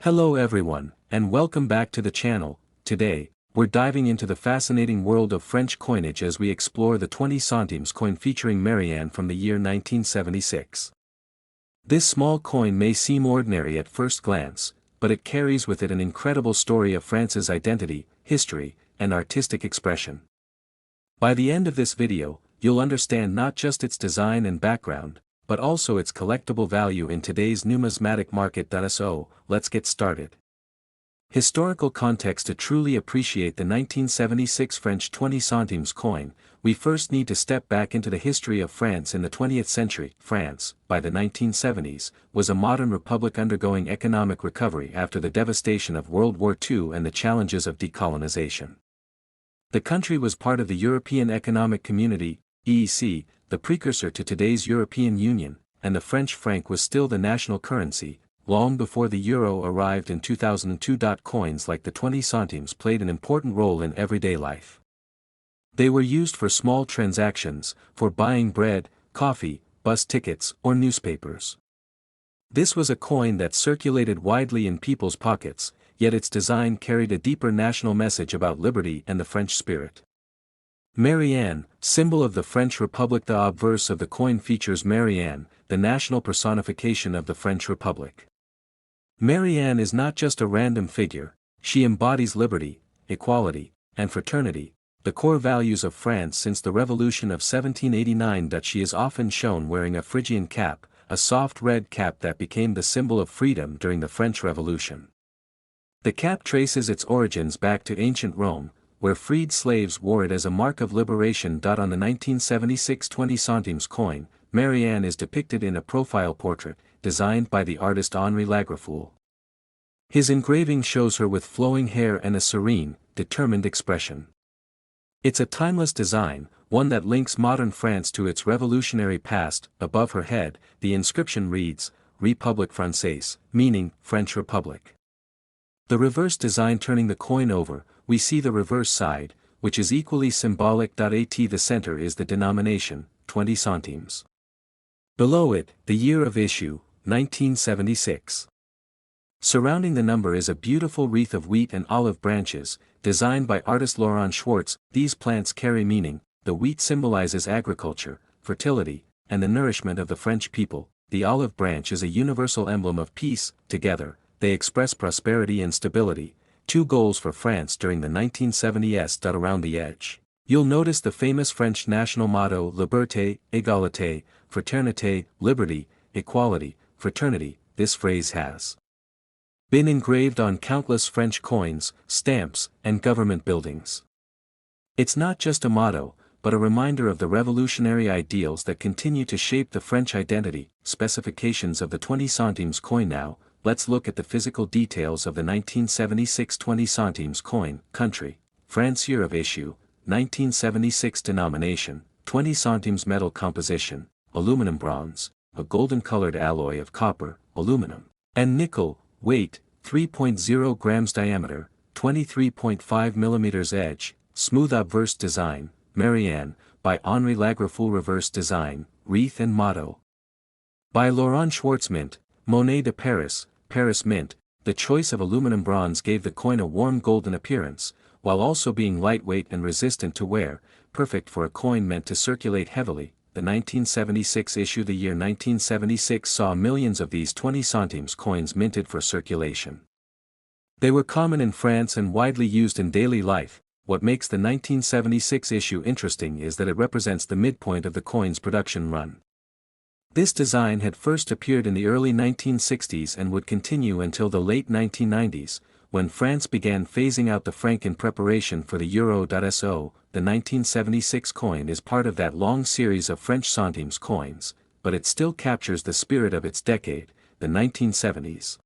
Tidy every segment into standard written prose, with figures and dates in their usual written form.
Hello everyone, and welcome back to the channel. Today, we're diving into the fascinating world of French coinage as we explore the 20 centimes coin featuring Marianne from the year 1976. This small coin may seem ordinary at first glance, but it carries with it an incredible story of France's identity, history, and artistic expression. By the end of this video, you'll understand not just its design and background, but also its collectible value in today's numismatic market. So, let's get started. Historical context. To truly appreciate the 1976 French 20 centimes coin, we first need to step back into the history of France in the 20th century. France, by the 1970s, was a modern republic undergoing economic recovery after the devastation of World War II and the challenges of decolonization. The country was part of the European Economic Community, EEC, the precursor to today's European Union, and the French franc was still the national currency, long before the euro arrived in 2002. Coins like the 20 centimes played an important role in everyday life. They were used for small transactions, for buying bread, coffee, bus tickets, or newspapers. This was a coin that circulated widely in people's pockets, yet its design carried a deeper national message about liberty and the French spirit. Marianne, symbol of the French Republic. The obverse of the coin features Marianne, the national personification of the French Republic. Marianne is not just a random figure, she embodies liberty, equality, and fraternity, the core values of France since the Revolution of 1789. She is often shown wearing a Phrygian cap, a soft red cap that became the symbol of freedom during the French Revolution. The cap traces its origins back to ancient Rome, where freed slaves wore it as a mark of liberation. On the 1976 20 centimes coin, Marianne is depicted in a profile portrait, designed by the artist Henri Lagraffoul. His engraving shows her with flowing hair and a serene, determined expression. It's a timeless design, one that links modern France to its revolutionary past. Above her head, the inscription reads, République Française, meaning French Republic. The reverse design. Turning the coin over, we see the reverse side, which is equally symbolic. At the center is the denomination, 20 centimes. Below it, the year of issue, 1976. Surrounding the number is a beautiful wreath of wheat and olive branches, designed by artist Laurent Schwartz. These plants carry meaning. The wheat symbolizes agriculture, fertility, and the nourishment of the French people. The olive branch is a universal emblem of peace. Together, they express prosperity and stability, two goals for France during the 1970s. Around the edge, you'll notice the famous French national motto Liberté, Égalité, Fraternité, liberty, equality, fraternity. This phrase has been engraved on countless French coins, stamps, and government buildings. It's not just a motto, but a reminder of the revolutionary ideals that continue to shape the French identity. Specifications of the 20 centimes coin. Now, let's look at the physical details of the 1976 20 centimes coin. Country, France. Year of issue, 1976. Denomination, 20 centimes. Metal composition, aluminum bronze, a golden-colored alloy of copper, aluminum, and nickel. Weight, 3.0 grams. Diameter, 23.5 millimeters. Edge, smooth. Obverse design, Marianne, by Henri Lagraffoul. Reverse design, wreath and motto, by Laurent Schwartz. Mint, Monet de Paris, Paris Mint. The choice of aluminum bronze gave the coin a warm golden appearance, while also being lightweight and resistant to wear, perfect for a coin meant to circulate heavily. The 1976 issue. The year 1976 saw millions of these 20 centimes coins minted for circulation. They were common in France and widely used in daily life. What makes the 1976 issue interesting is that it represents the midpoint of the coin's production run. This design had first appeared in the early 1960s and would continue until the late 1990s, when France began phasing out the franc in preparation for the euro. So, the 1976 coin is part of that long series of French centimes coins, but it still captures the spirit of its decade, the 1970s.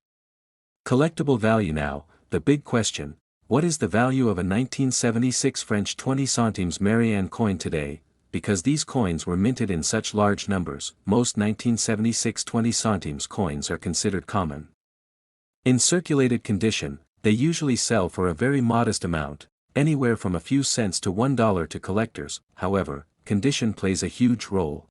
Collectible value. Now, the big question: what is the value of a 1976 French 20 centimes Marianne coin today? Because these coins were minted in such large numbers, most 1976 20 centimes coins are considered common. In circulated condition, they usually sell for a very modest amount, anywhere from a few cents to $1 to collectors. However, condition plays a huge role.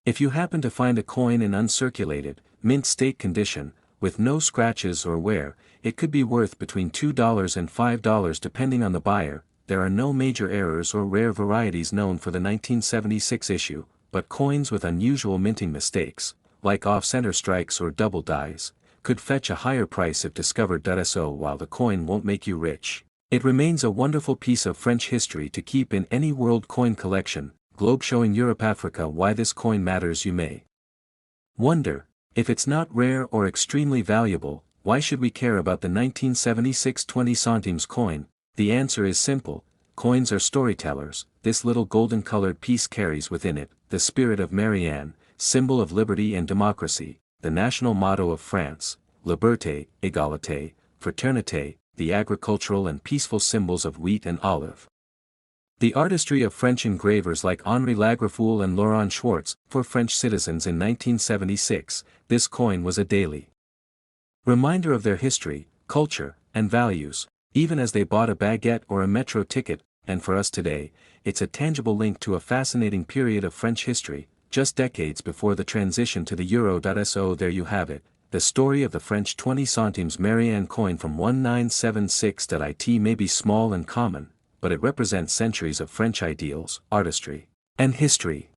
If you happen to find a coin in uncirculated, mint state condition, with no scratches or wear, it could be worth between $2 and $5 depending on the buyer. There are no major errors or rare varieties known for the 1976 issue, but coins with unusual minting mistakes, like off-center strikes or double dies, could fetch a higher price if discovered. So while the coin won't make you rich, it remains a wonderful piece of French history to keep in any world coin collection. Globe showing Europe Africa why this coin matters. You may wonder, if it's not rare or extremely valuable, why should we care about the 1976 20 centimes coin? The answer is simple: coins are storytellers. This little golden-colored piece carries within it the spirit of Marianne, symbol of liberty and democracy, the national motto of France, liberté, égalité, fraternité, the agricultural and peaceful symbols of wheat and olive. The artistry of French engravers like Henri Lagraffoul and Laurent Schwartz. For French citizens in 1976, this coin was a daily reminder of their history, culture, and values, even as they bought a baguette or a metro ticket. And for us today, it's a tangible link to a fascinating period of French history, just decades before the transition to the euro. So there you have it, the story of the French 20 centimes Marianne coin from 1976. It may be small and common, but it represents centuries of French ideals, artistry, and history.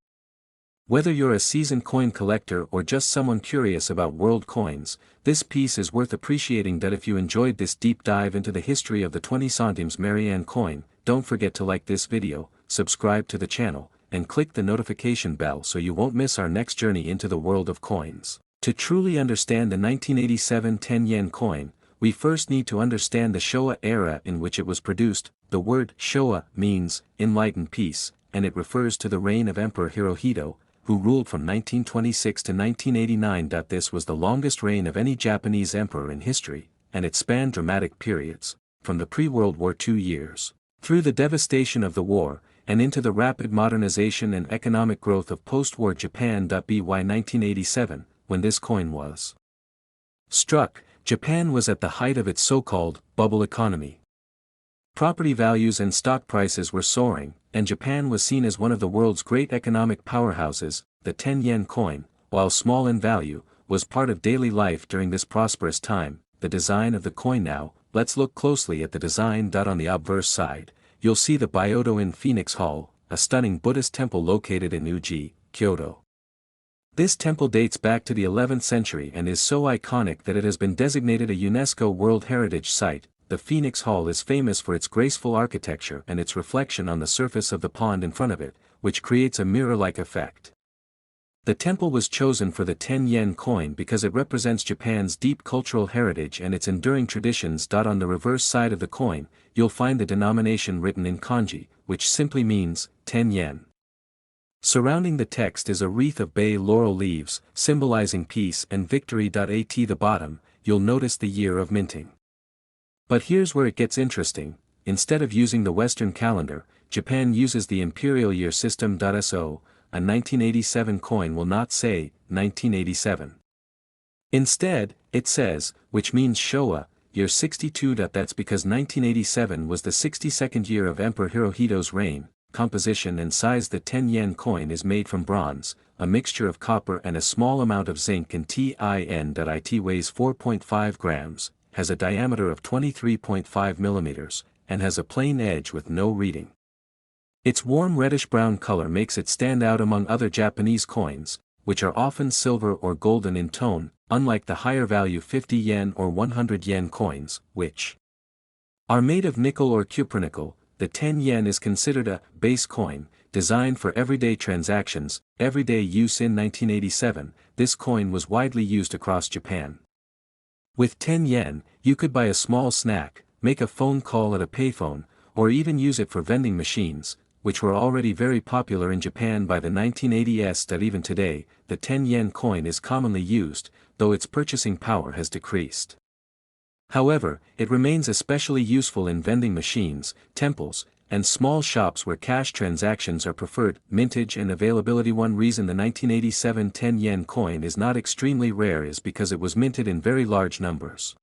Whether you're a seasoned coin collector or just someone curious about world coins, this piece is worth appreciating. If you enjoyed this deep dive into the history of the 20 centimes Marianne coin, don't forget to like this video, subscribe to the channel, and click the notification bell so you won't miss our next journey into the world of coins. To truly understand the 1987 10 yen coin, we first need to understand the Showa era in which it was produced. The word Showa means enlightened peace, and it refers to the reign of Emperor Hirohito, who ruled from 1926 to 1989. This was the longest reign of any Japanese emperor in history, and it spanned dramatic periods, from the pre-World War II years, through the devastation of the war, and into the rapid modernization and economic growth of post-war Japan. By 1987, when this coin was struck, Japan was at the height of its so-called bubble economy. Property values and stock prices were soaring, and Japan was seen as one of the world's great economic powerhouses. The 10 yen coin, while small in value, was part of daily life during this prosperous time. The design of the coin. Now, let's look closely at the design. On the obverse side, you'll see the Byodo-in Phoenix Hall, a stunning Buddhist temple located in Uji, Kyoto. This temple dates back to the 11th century and is so iconic that it has been designated a UNESCO World Heritage Site. The Phoenix Hall is famous for its graceful architecture and its reflection on the surface of the pond in front of it, which creates a mirror-like effect. The temple was chosen for the 10 yen coin because it represents Japan's deep cultural heritage and its enduring traditions. On the reverse side of the coin, you'll find the denomination written in kanji, which simply means 10 yen. Surrounding the text is a wreath of bay laurel leaves, symbolizing peace and victory. At the bottom, you'll notice the year of minting. But here's where it gets interesting: instead of using the Western calendar, Japan uses the imperial year system. So, a 1987 coin will not say 1987. Instead, it says, which means Showa, year 62. That's because 1987 was the 62nd year of Emperor Hirohito's reign. Composition and size: the 10 yen coin is made from bronze, a mixture of copper and a small amount of zinc and tin. It weighs 4.5 grams, has a diameter of 23.5 millimeters, and has a plain edge with no reading. Its warm reddish-brown color makes it stand out among other Japanese coins, which are often silver or golden in tone, unlike the higher-value 50 yen or 100 yen coins, which are made of nickel or cupronickel. The 10 yen is considered a base coin, designed for everyday transactions, everyday use. In 1987, this coin was widely used across Japan. With 10 yen, you could buy a small snack, make a phone call at a payphone, or even use it for vending machines, which were already very popular in Japan by the 1980s. Even today, the 10 yen coin is commonly used, though its purchasing power has decreased. However, it remains especially useful in vending machines, temples, and small shops where cash transactions are preferred. Mintage and availability: one reason the 1987 10 yen coin is not extremely rare is because it was minted in very large numbers.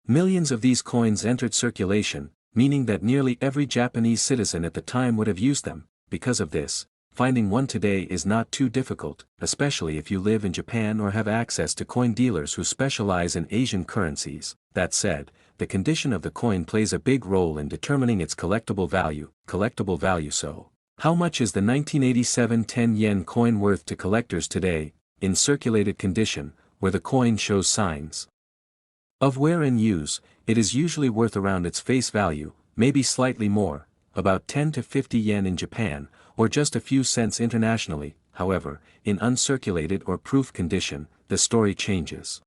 Millions of these coins entered circulation, meaning that nearly every Japanese citizen at the time would have used them. Because of this, finding one today is not too difficult, especially if you live in Japan or have access to coin dealers who specialize in Asian currencies. That said, the condition of the coin plays a big role in determining its collectible value. So, how much is the 1987 10 yen coin worth to collectors today, in circulated condition, where the coin shows signs of wear and use? It is usually worth around its face value, maybe slightly more, about 10 to 50 yen in Japan, or just a few cents internationally. However, in uncirculated or proof condition, the story changes.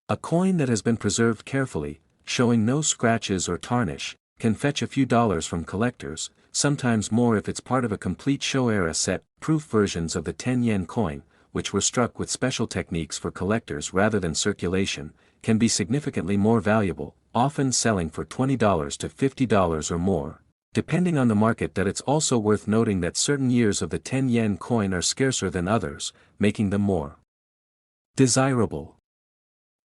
A coin that has been preserved carefully, showing no scratches or tarnish, can fetch a few dollars from collectors, sometimes more if it's part of a complete Showa-era set. Proof versions of the 10 yen coin, which were struck with special techniques for collectors rather than circulation, can be significantly more valuable, often selling for $20 to $50 or more. Depending on the market. That it's also worth noting that certain years of the 10 yen coin are scarcer than others, making them more desirable.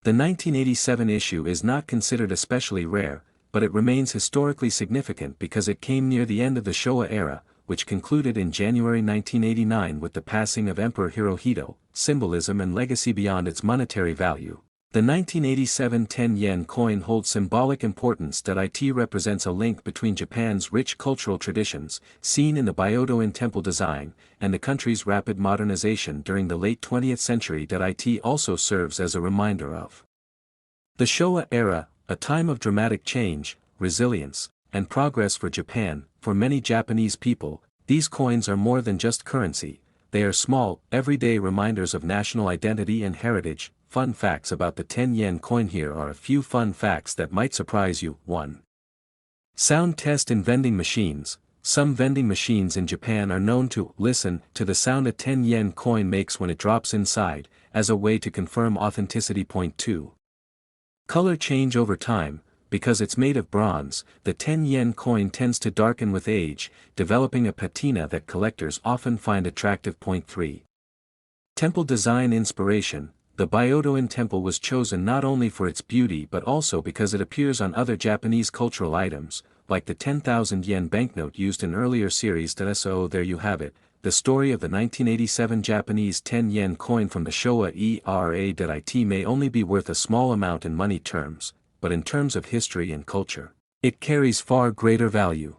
The 1987 issue is not considered especially rare, but it remains historically significant because it came near the end of the Showa era, which concluded in January 1989 with the passing of Emperor Hirohito. Symbolism and legacy beyond its monetary value. The 1987 10 yen coin holds symbolic importance. It represents a link between Japan's rich cultural traditions, seen in the Byodo-in temple design, and the country's rapid modernization during the late 20th century. It also serves as a reminder of the Showa era, a time of dramatic change, resilience, and progress for Japan. For many Japanese people, these coins are more than just currency. They are small, everyday reminders of national identity and heritage. Fun facts about the 10 yen coin. Here are a few fun facts that might surprise you. 1. Sound test in vending machines. Some vending machines in Japan are known to listen to the sound a 10 yen coin makes when it drops inside, as a way to confirm authenticity. 2. Color change over time. Because it's made of bronze, the 10 yen coin tends to darken with age, developing a patina that collectors often find attractive. 3. Temple design inspiration. The Byodo-in temple was chosen not only for its beauty but also because it appears on other Japanese cultural items, like the 10,000 yen banknote used in earlier series. So there you have it, the story of the 1987 Japanese 10 yen coin from the Showa era. It may only be worth a small amount in money terms, but in terms of history and culture, it carries far greater value.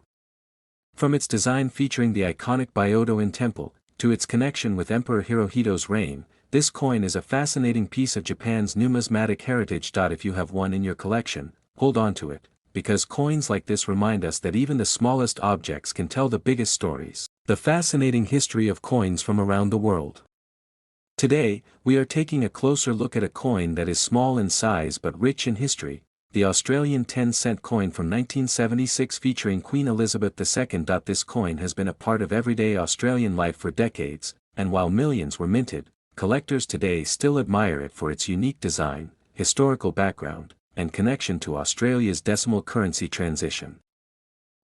From its design featuring the iconic Byodo-in temple, to its connection with Emperor Hirohito's reign, this coin is a fascinating piece of Japan's numismatic heritage. If you have one in your collection, hold on to it, because coins like this remind us that even the smallest objects can tell the biggest stories. The fascinating history of coins from around the world. Today, we are taking a closer look at a coin that is small in size but rich in history, the Australian 10-cent coin from 1976 featuring Queen Elizabeth II. This coin has been a part of everyday Australian life for decades, and while millions were minted, collectors today still admire it for its unique design, historical background, and connection to Australia's decimal currency transition.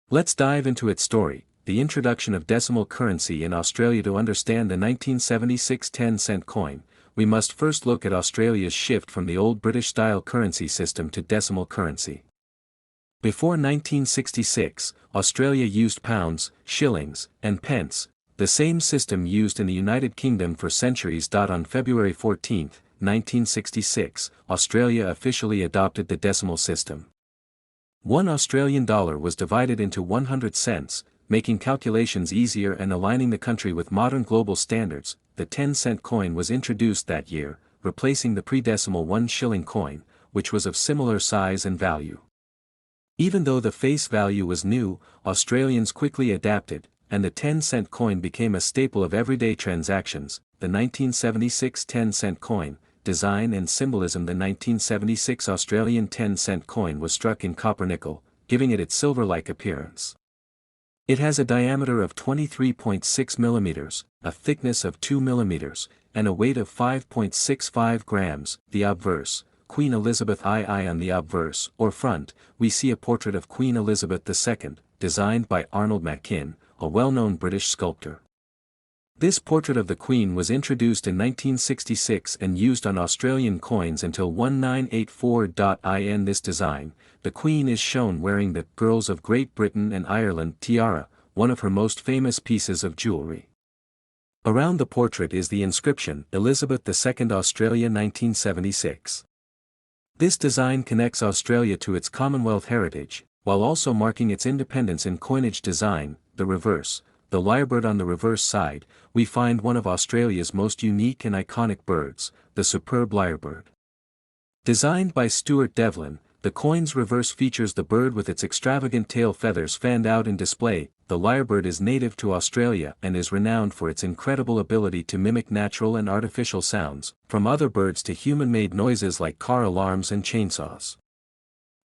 Let's dive into its story, the introduction of decimal currency in Australia. To understand the 1976 10-cent coin, we must first look at Australia's shift from the old British-style currency system to decimal currency. Before 1966, Australia used pounds, shillings, and pence, the same system used in the United Kingdom for centuries. On February 14, 1966, Australia officially adopted the decimal system. $1 Australian was divided into 100 cents, making calculations easier and aligning the country with modern global standards. The 10-cent coin was introduced that year, replacing the pre-decimal 1 shilling coin, which was of similar size and value. Even though the face value was new, Australians quickly adapted, and the 10-cent coin became a staple of everyday transactions. The 1976 10-cent coin, design and symbolism. The 1976 Australian 10-cent coin was struck in copper nickel, giving it its silver-like appearance. It has a diameter of 23.6 millimeters, a thickness of 2 millimeters, and a weight of 5.65 grams. The obverse, Queen Elizabeth II. On the obverse, or front, we see a portrait of Queen Elizabeth II, designed by Arnold Machin, a well-known British sculptor. This portrait of the Queen was introduced in 1966 and used on Australian coins until 1984. In this design, the Queen is shown wearing the Girls of Great Britain and Ireland tiara, one of her most famous pieces of jewellery. Around the portrait is the inscription, Elizabeth II Australia 1976. This design connects Australia to its Commonwealth heritage, while also marking its independence in coinage design. The reverse, the lyrebird. On the reverse side, we find one of Australia's most unique and iconic birds, the superb lyrebird. Designed by Stuart Devlin, the coin's reverse features the bird with its extravagant tail feathers fanned out in display. The lyrebird is native to Australia and is renowned for its incredible ability to mimic natural and artificial sounds, from other birds to human-made noises like car alarms and chainsaws.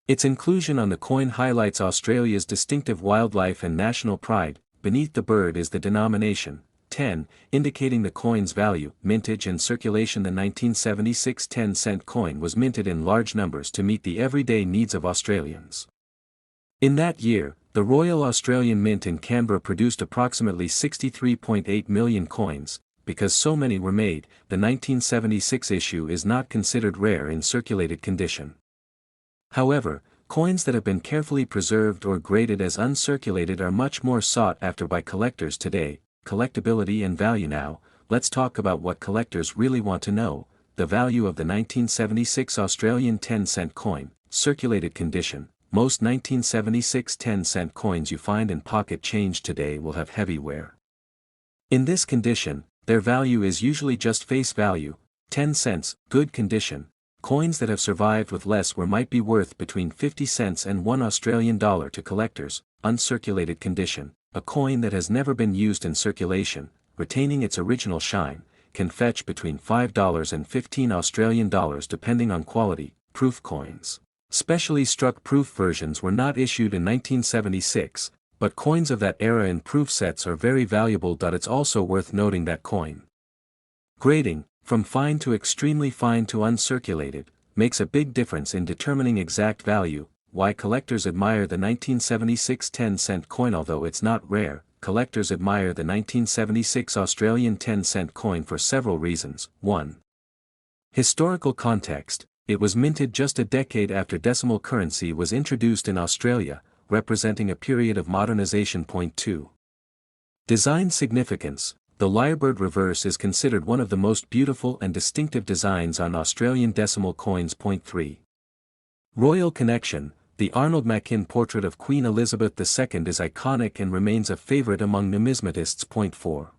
Its inclusion on the coin highlights Australia's distinctive wildlife and national pride. Beneath the bird is the denomination, 10, indicating the coin's value, mintage and circulation. The 1976 10-cent coin was minted in large numbers to meet the everyday needs of Australians. In that year, the Royal Australian Mint in Canberra produced approximately 63.8 million coins. Because so many were made, the 1976 issue is not considered rare in circulated condition. However, coins that have been carefully preserved or graded as uncirculated are much more sought after by collectors today. Collectability and value. Now, let's talk about what collectors really want to know: the value of the 1976 Australian 10-cent coin. Circulated condition. Most 1976 10-cent coins you find in pocket change today will have heavy wear. In this condition, their value is usually just face value, 10 cents, good condition. Coins that have survived with less wear might be worth between 50 cents and $1 to collectors. Uncirculated condition. A coin that has never been used in circulation, retaining its original shine, can fetch between $5 and $15 depending on quality. Proof coins. Specially struck proof versions were not issued in 1976, but coins of that era in proof sets are very valuable. It's also worth noting that coin grading, from fine to extremely fine to uncirculated, makes a big difference in determining exact value. Why collectors admire the 1976 10-cent coin. Although it's not rare, collectors admire the 1976 Australian 10-cent coin for several reasons. 1. Historical context. It was minted just a decade after decimal currency was introduced in Australia, representing a period of modernization. 2. Design significance. The lyrebird reverse is considered one of the most beautiful and distinctive designs on Australian decimal coins. 3. Royal connection. The Arnold Machin portrait of Queen Elizabeth II is iconic and remains a favourite among numismatists. 4.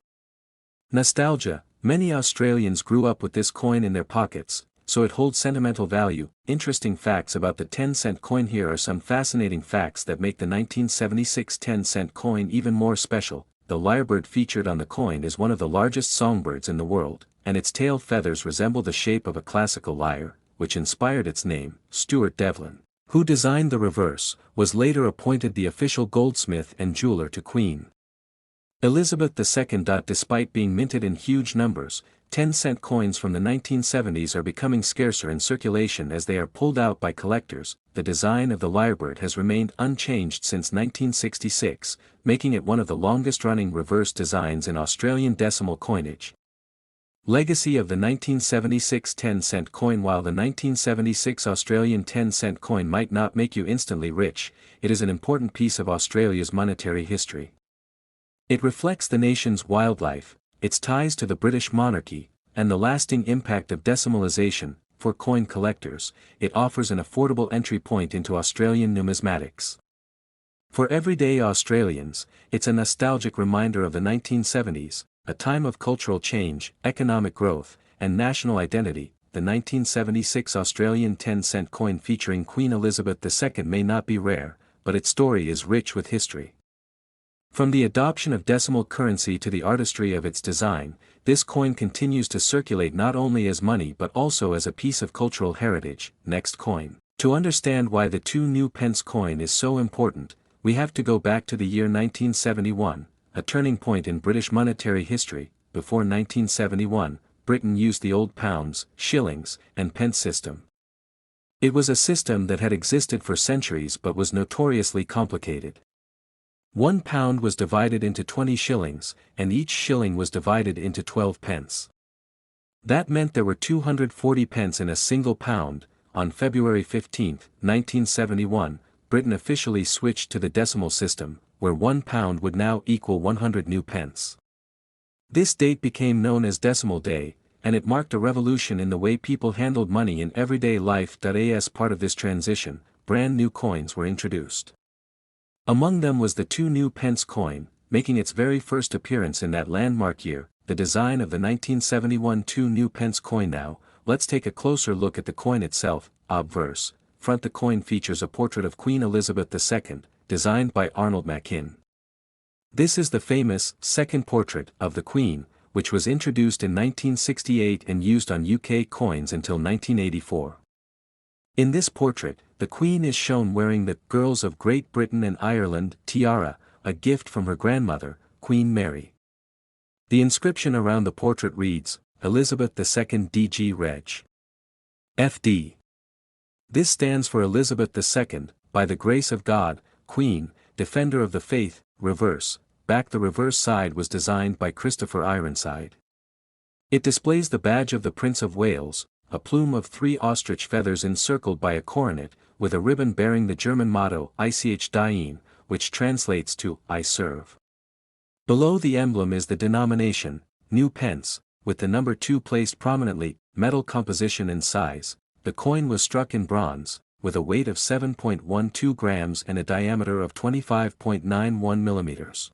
Nostalgia. Many Australians grew up with this coin in their pockets, so it holds sentimental value. Interesting facts about the 10-cent coin. Here are some fascinating facts that make the 1976 10-cent coin even more special. The lyrebird featured on the coin is one of the largest songbirds in the world, and its tail feathers resemble the shape of a classical lyre, which inspired its name. Stuart Devlin, who designed the reverse, was later appointed the official goldsmith and jeweler to Queen Elizabeth II. Despite being minted in huge numbers, 10-cent coins from the 1970s are becoming scarcer in circulation as they are pulled out by collectors. The design of the lyrebird has remained unchanged since 1966, making it one of the longest-running reverse designs in Australian decimal coinage. Legacy of the 1976 10-cent coin. While the 1976 Australian 10-cent coin might not make you instantly rich, it is an important piece of Australia's monetary history. It reflects the nation's wildlife, its ties to the British monarchy, and the lasting impact of decimalisation. For coin collectors, it offers an affordable entry point into Australian numismatics. For everyday Australians, it's a nostalgic reminder of the 1970s, a time of cultural change, economic growth, and national identity. The 1976 Australian 10-cent coin featuring Queen Elizabeth II may not be rare, but its story is rich with history. From the adoption of decimal currency to the artistry of its design, this coin continues to circulate not only as money but also as a piece of cultural heritage. Next coin. To understand why the 2 new pence coin is so important, we have to go back to the year 1971, a turning point in British monetary history. Before 1971, Britain used the old pounds, shillings, and pence system. It was a system that had existed for centuries but was notoriously complicated. 1 pound was divided into 20 shillings, and each shilling was divided into 12 pence. That meant there were 240 pence in a single pound. On February 15, 1971, Britain officially switched to the decimal system, where 1 pound would now equal 100 new pence. This date became known as Decimal Day, and it marked a revolution in the way people handled money in everyday life. As part of this transition, brand new coins were introduced. Among them was the 2 new pence coin, making its very first appearance in that landmark year, the design of the 1971 2 new pence coin. Now, let's take a closer look at the coin itself. Obverse, front. The coin features a portrait of Queen Elizabeth II, designed by Arnold Machin. This is the famous second portrait of the Queen, which was introduced in 1968 and used on UK coins until 1984. In this portrait, the Queen is shown wearing the Girls of Great Britain and Ireland tiara, a gift from her grandmother, Queen Mary. The inscription around the portrait reads, Elizabeth II DG Reg. FD. This stands for Elizabeth II, by the grace of God, Queen, Defender of the Faith. Reverse, back. The reverse side was designed by Christopher Ironside. It displays the badge of the Prince of Wales, a plume of 3 ostrich feathers encircled by a coronet, with a ribbon bearing the German motto Ich diene, which translates to I serve. Below the emblem is the denomination, new pence, with the number 2 placed prominently. Metal composition and size. The coin was struck in bronze, with a weight of 7.12 grams and a diameter of 25.91 millimeters.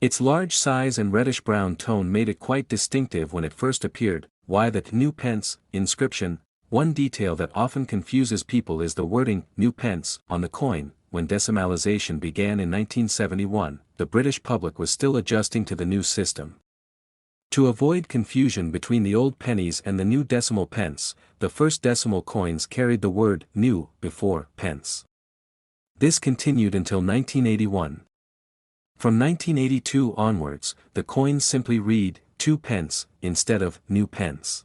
Its large size and reddish-brown tone made it quite distinctive when it first appeared. Why the new pence inscription? One detail that often confuses people is the wording new pence on the coin. When decimalization began in 1971, the British public was still adjusting to the new system. To avoid confusion between the old pennies and the new decimal pence, the first decimal coins carried the word new before pence. This continued until 1981. From 1982 onwards, the coins simply read 2 pence instead of new pence.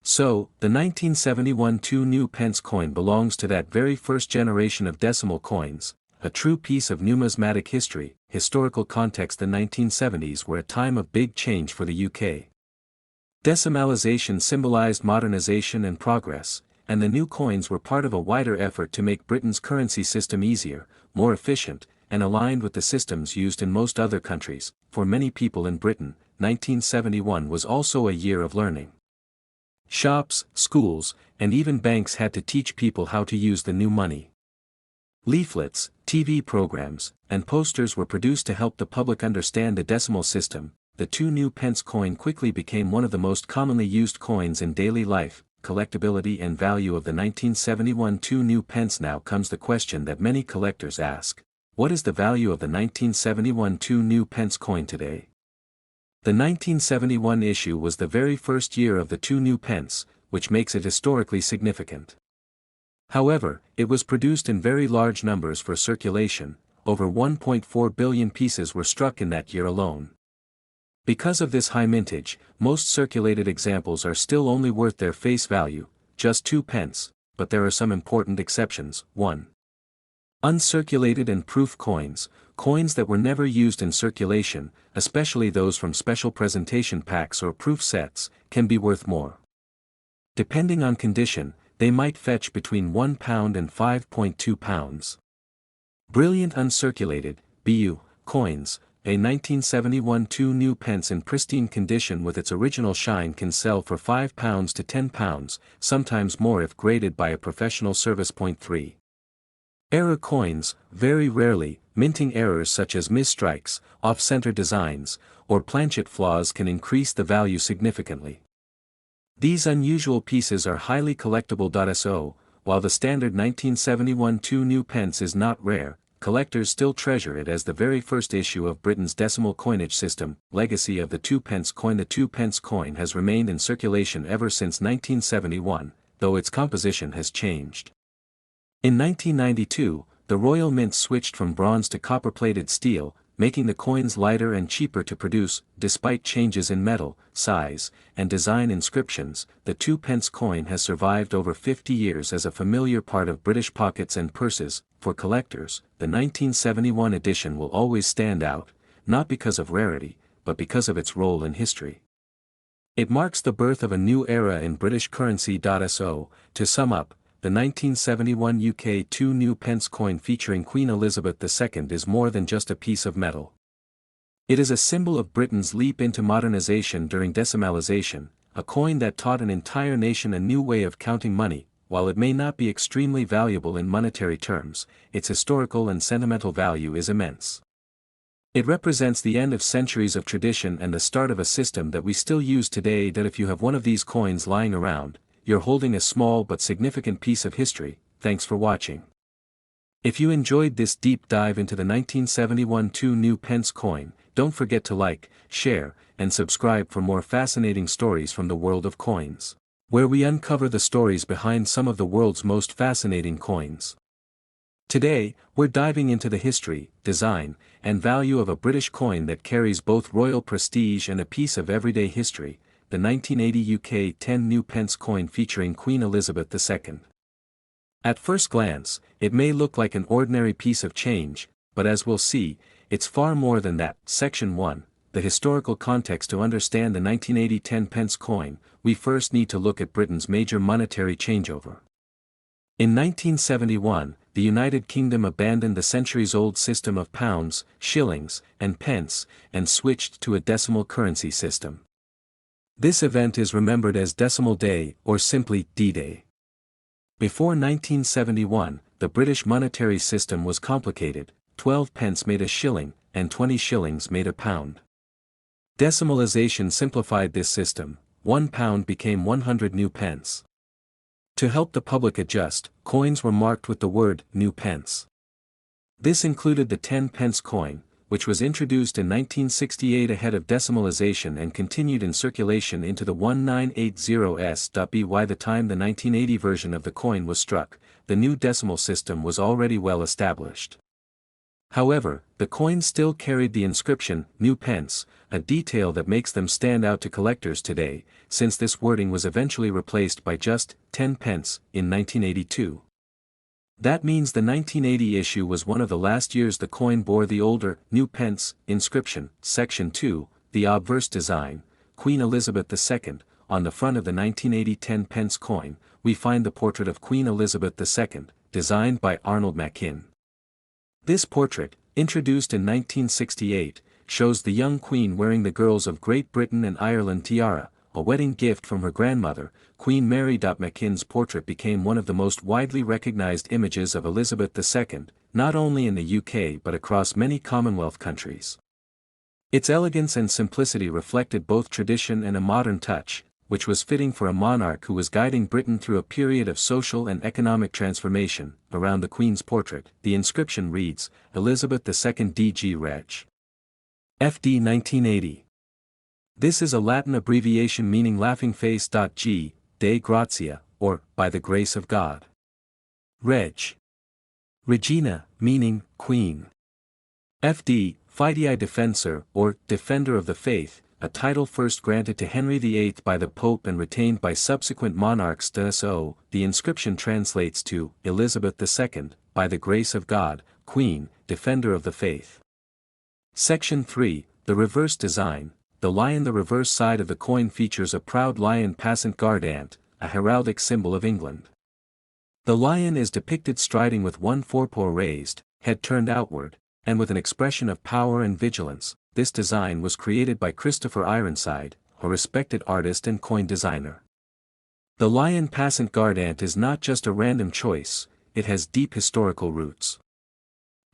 So, the 1971 2 new pence coin belongs to that very first generation of decimal coins, a true piece of numismatic history. Historical context. The 1970s were a time of big change for the UK. Decimalization symbolized modernization and progress, and the new coins were part of a wider effort to make Britain's currency system easier, more efficient, and aligned with the systems used in most other countries. For many people in Britain, 1971 was also a year of learning. Shops, schools, and even banks had to teach people how to use the new money. Leaflets, TV programs, and posters were produced to help the public understand the decimal system. The 2 new pence coin quickly became one of the most commonly used coins in daily life. Collectability and value of the 1971 2 new pence. Now comes the question that many collectors ask. What is the value of the 1971 2 new pence coin today? The 1971 issue was the very first year of the 2 new pence, which makes it historically significant. However, it was produced in very large numbers for circulation. Over 1.4 billion pieces were struck in that year alone. Because of this high mintage, most circulated examples are still only worth their face value, just 2 pence, but there are some important exceptions. 1. Uncirculated and proof coins, coins that were never used in circulation, especially those from special presentation packs or proof sets, can be worth more. Depending on condition, they might fetch between £1 and £5.2. Brilliant uncirculated, BU, coins, a 1971 2 new pence in pristine condition with its original shine can sell for £5 to £10, sometimes more if graded by a professional service. 3. Error coins, very rarely, minting errors such as misstrikes, off-center designs, or planchet flaws can increase the value significantly. These unusual pieces are highly collectible. So, while the standard 1971 2 new pence is not rare, collectors still treasure it as the very first issue of Britain's decimal coinage system. Legacy of the 2 pence coin. The 2 pence coin has remained in circulation ever since 1971, though its composition has changed. In 1992, the Royal Mint switched from bronze to copper-plated steel, making the coins lighter and cheaper to produce. Despite changes in metal, size, and design inscriptions, the 2 pence coin has survived over 50 years as a familiar part of British pockets and purses. For collectors, the 1971 edition will always stand out, not because of rarity, but because of its role in history. It marks the birth of a new era in British currency. So, to sum up, the 1971 UK 2 new pence coin featuring Queen Elizabeth II is more than just a piece of metal. It is a symbol of Britain's leap into modernization during decimalization, a coin that taught an entire nation a new way of counting money. While it may not be extremely valuable in monetary terms, its historical and sentimental value is immense. It represents the end of centuries of tradition and the start of a system that we still use today. That if you have one of these coins lying around, you're holding a small but significant piece of history. Thanks for watching. If you enjoyed this deep dive into the 1971 2 pence coin, don't forget to like, share, and subscribe for more fascinating stories from the world of coins, where we uncover the stories behind some of the world's most fascinating coins. Today, we're diving into the history, design, and value of a British coin that carries both royal prestige and a piece of everyday history, the 1980 UK 10 pence coin featuring Queen Elizabeth II. At first glance, it may look like an ordinary piece of change, but as we'll see, it's far more than that. Section 1, the historical context. To understand the 1980 10 pence coin, we first need to look at Britain's major monetary changeover. In 1971, the United Kingdom abandoned the centuries-old system of pounds, shillings, and pence, and switched to a decimal currency system. This event is remembered as Decimal Day, or simply D-Day. Before 1971, the British monetary system was complicated. 12 pence made a shilling, and 20 shillings made a pound. Decimalization simplified this system. 1 pound became 100 pence. To help the public adjust, coins were marked with the word new pence. This included the 10 pence coin, which was introduced in 1968 ahead of decimalization and continued in circulation into the 1980s. By the time the 1980 version of the coin was struck, the new decimal system was already well established. However, the coins still carried the inscription, new pence, a detail that makes them stand out to collectors today, since this wording was eventually replaced by just 10 pence in 1982. That means the 1980 issue was one of the last years the coin bore the older, new pence, inscription. Section 2, the obverse design, Queen Elizabeth II. On the front of the 1980 10 pence coin, we find the portrait of Queen Elizabeth II, designed by Arnold Machin. This portrait, introduced in 1968, shows the young queen wearing the girls of Great Britain and Ireland tiara, a wedding gift from her grandmother, Queen Mary. Machin's portrait became one of the most widely recognized images of Elizabeth II, not only in the UK but across many Commonwealth countries. Its elegance and simplicity reflected both tradition and a modern touch, which was fitting for a monarch who was guiding Britain through a period of social and economic transformation. Around the Queen's portrait, the inscription reads, Elizabeth II DG Reg. FD 1980. This is a Latin abbreviation meaning laughing face. G. Dei Gratia, or, by the grace of God. Reg. Regina, meaning, Queen. FD, Fidei Defensor, or, Defender of the Faith, a title first granted to Henry VIII by the Pope and retained by subsequent monarchs. So, the inscription translates to, Elizabeth II, by the grace of God, Queen, Defender of the Faith. Section 3, the reverse design. The lion. The reverse side of the coin features a proud lion passant guardant, a heraldic symbol of England. The lion is depicted striding with one forepaw raised, head turned outward, and with an expression of power and vigilance. This design was created by Christopher Ironside, a respected artist and coin designer. The lion passant guardant is not just a random choice, it has deep historical roots.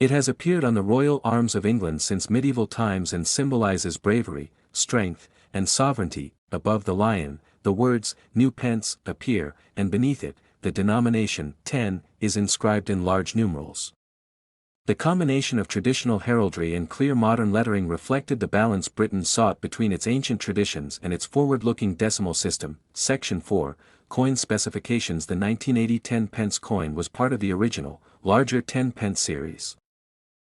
It has appeared on the royal arms of England since medieval times and symbolizes bravery, strength, and sovereignty. Above the lion, the words, new pence, appear, and beneath it, the denomination, 10, is inscribed in large numerals. The combination of traditional heraldry and clear modern lettering reflected the balance Britain sought between its ancient traditions and its forward-looking decimal system. Section 4, Coin Specifications. The 1980 10 pence coin was part of the original, larger 10 pence series.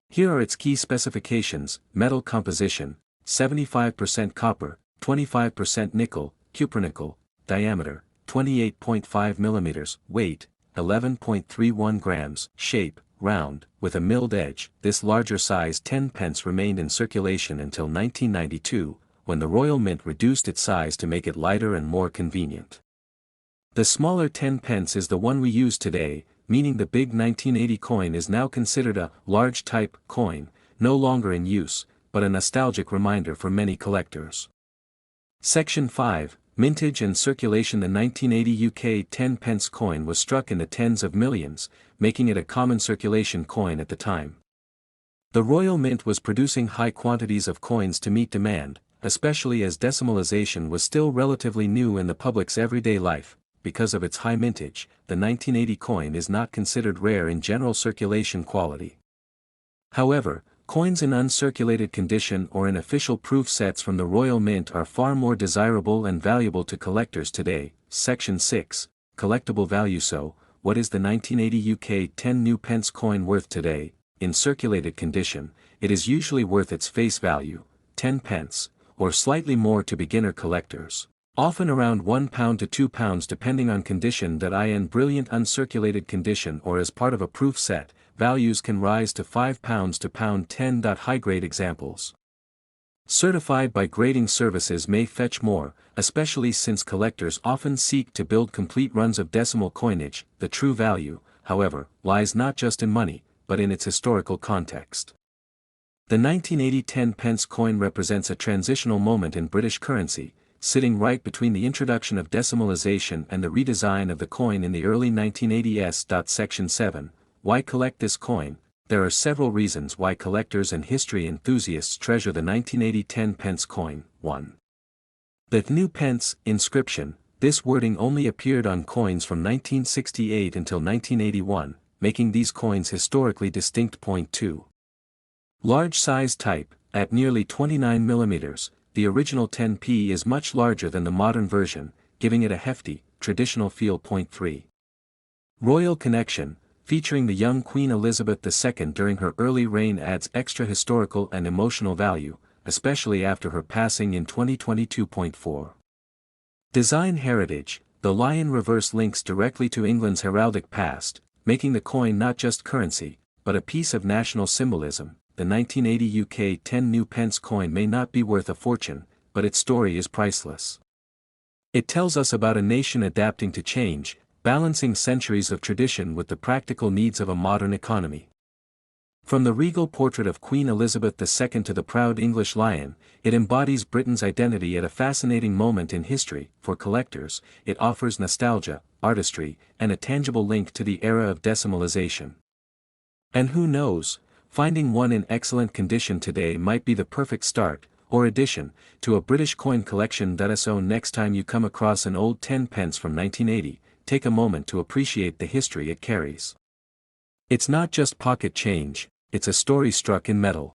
Here are its key specifications: metal composition, 75% copper, 25% nickel, cupronickel, diameter, 28.5 mm, weight, 11.31 grams, shape, round, with a milled edge. This larger size 10 pence remained in circulation until 1992, when the Royal Mint reduced its size to make it lighter and more convenient. The smaller 10 pence is the one we use today, meaning the big 1980 coin is now considered a large type coin, no longer in use. but a nostalgic reminder for many collectors. Section 5, Mintage and Circulation. The 1980 UK 10 pence coin was struck in the tens of millions, making it a common circulation coin at the time. The Royal Mint was producing high quantities of coins to meet demand, especially as decimalization was still relatively new in the public's everyday life. Because of its high mintage, the 1980 coin is not considered rare in general circulation quality. However, coins in uncirculated condition or in official proof sets from the Royal Mint are far more desirable and valuable to collectors today. Section 6, Collectible Value. So, what is the 1980 UK 10 new pence coin worth today? In circulated condition, it is usually worth its face value, 10 pence, or slightly more to beginner collectors. Often around £1 to £2 depending on condition. That in brilliant uncirculated condition or as part of a proof set, values can rise to £5 to £10. High-grade examples certified by grading services may fetch more, especially since collectors often seek to build complete runs of decimal coinage. The true value, however, lies not just in money, but in its historical context. The 1980 10 pence coin represents a transitional moment in British currency, sitting right between the introduction of decimalization and the redesign of the coin in the early 1980s. Section 7, Why collect this coin? There are several reasons why collectors and history enthusiasts treasure the 1980 10 pence coin. 1. The new pence inscription. This wording only appeared on coins from 1968 until 1981, making these coins historically distinct. 2. Large size type. At nearly 29 mm, the original 10p is much larger than the modern version, giving it a hefty, traditional feel. 3. Royal connection, featuring the young Queen Elizabeth II during her early reign adds extra historical and emotional value, especially after her passing in 2022. 4. Design heritage, the lion reverse links directly to England's heraldic past, making the coin not just currency, but a piece of national symbolism. The 1980 UK 10 new pence coin may not be worth a fortune, but its story is priceless. It tells us about a nation adapting to change, balancing centuries of tradition with the practical needs of a modern economy. From the regal portrait of Queen Elizabeth II to the proud English lion, it embodies Britain's identity at a fascinating moment in history. For collectors, it offers nostalgia, artistry, and a tangible link to the era of decimalization. And who knows, finding one in excellent condition today might be the perfect start, or addition, to a British coin collection. So next time you come across an old 10 pence from 1980, take a moment to appreciate the history it carries. It's not just pocket change, it's a story struck in metal.